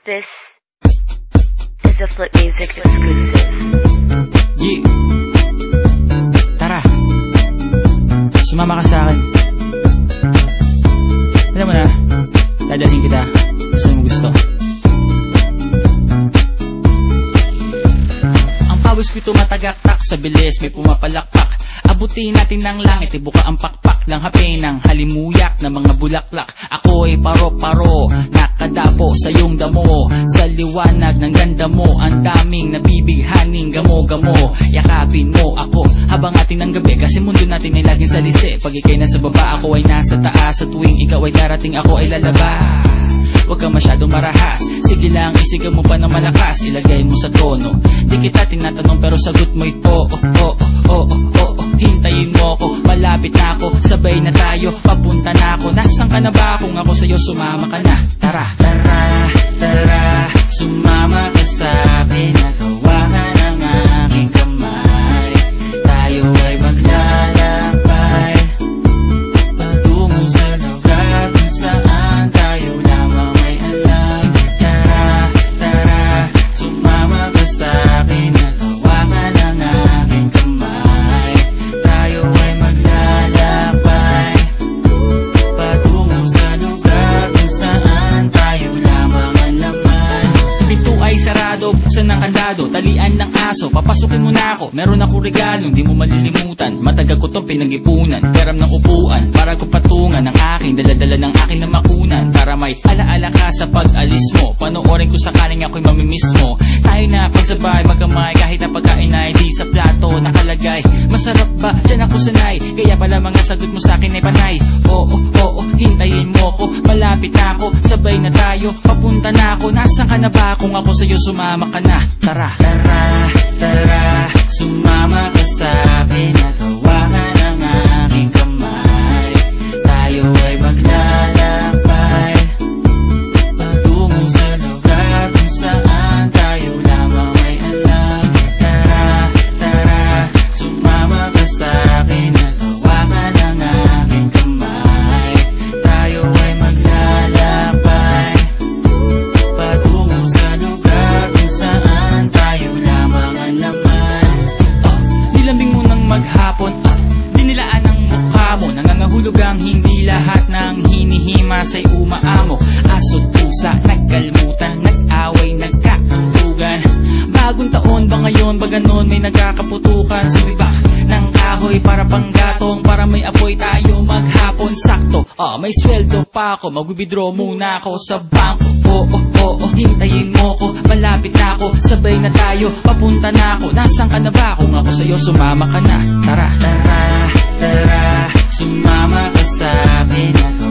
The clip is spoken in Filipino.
This is a Flip Music exclusive. Yeah. Tara, sumama ka sa akin. Alam mo na, dadalhin kita. Saan mo gusto? Ang pawis ko'y tumatagaktak sa bilis, may pumapalakpak. Abutin natin ng langit, ibuka ang pakpak ng hape ng halimuyak ng mga bulaklak. Ako ay paro-paro, nakadapo sa iyong damo. Sa liwanag ng ganda mo, ang daming nabibighaning gamo-gamo. Yakapin mo ako habang atin ng gabi, kasi mundo natin ay laging salisi. Pag ikay nasa baba, ako ay nasa taas. Sa tuwing ikaw ay darating, ako ay lalabas. Huwag kang masyadong marahas, sige lang, isigaw mo pa ng malakas. Ilagay mo sa tono, di kita tinatanong pero sagot mo ito. Hintayin mo ko, malapit na ako, sabay na tayo, papunta na ako. Nasaan ka na ba? Kung ako sa'yo, sumama ka na. Tara, tara, tara, sumama ka sa'kin. Nagawangan ang aking kamay, tayo ay maglalakbay patungo sa lugar kung saan tayo lamang ay alam. Tara, tara, sumama ka sa'kin. Nagawangan ang aking kamay, tayo ay maglalakbay patungo sa lugar kung saan tayo lamang ang laman. Pinto ay sarado, buksan ng kandado, talian ng aso, papasukin mo na ako. Meron akong regalo, hindi mo malilimutan. Matagal ko itong pinag-ipunan, peram ng upuan para ko patungan ang aking daladala ng aking na makunan. Para may alaala ka sa pag-alis mo, panoorin ko sakaling ako'y mamimiss mo. Tayo na pagsabay, magkamay, kahit na pagkain ay di sa plato nakalagay. Masarap ba? Diyan ako sanay, kaya pala mga sagot mo sa akin ay panay. Oo, hintayin mo ko, malapit na ako, sabay na tayo, papunta na ako. Nasaan ka na ba? Kung ako sa'yo, sumama ka na. Tara, tara, tara, sumama ka sa'kin. Nagawangan ang aking kamay, tayo ay maglalakbay patungo sa lugar kung saan tayo lamang ay alam. Tara, tara, sumama ka sa'kin. Nagawangan ang aking kamay, tayo ay maglalakbay patungo sa lugar kung saan tayo lamang ang laman. Nilambing mo ng maghapon, dinilaan ang mukha mo. Nangangahulog ang hindi lahat ng hinihima sa'y umaamo. Aso't pusa, nagkalmutan, nag-away, nagkakantugan. Bagong taon ba ngayon, ba ganon may nagkakaputukan? Sumibak ng kahoy para panggatong, para may apoy tayo maghapon. Sakto, may sweldo pa ako, mag-withdraw muna ako sa bangko. Oo, hintayin mo ko, malapit na ako, sabay na tayo, papunta na ako. Nasaan ka na ba? Kung ako sa'yo, sumama ka na. Tara, tara, tara, sumama ka sa'kin.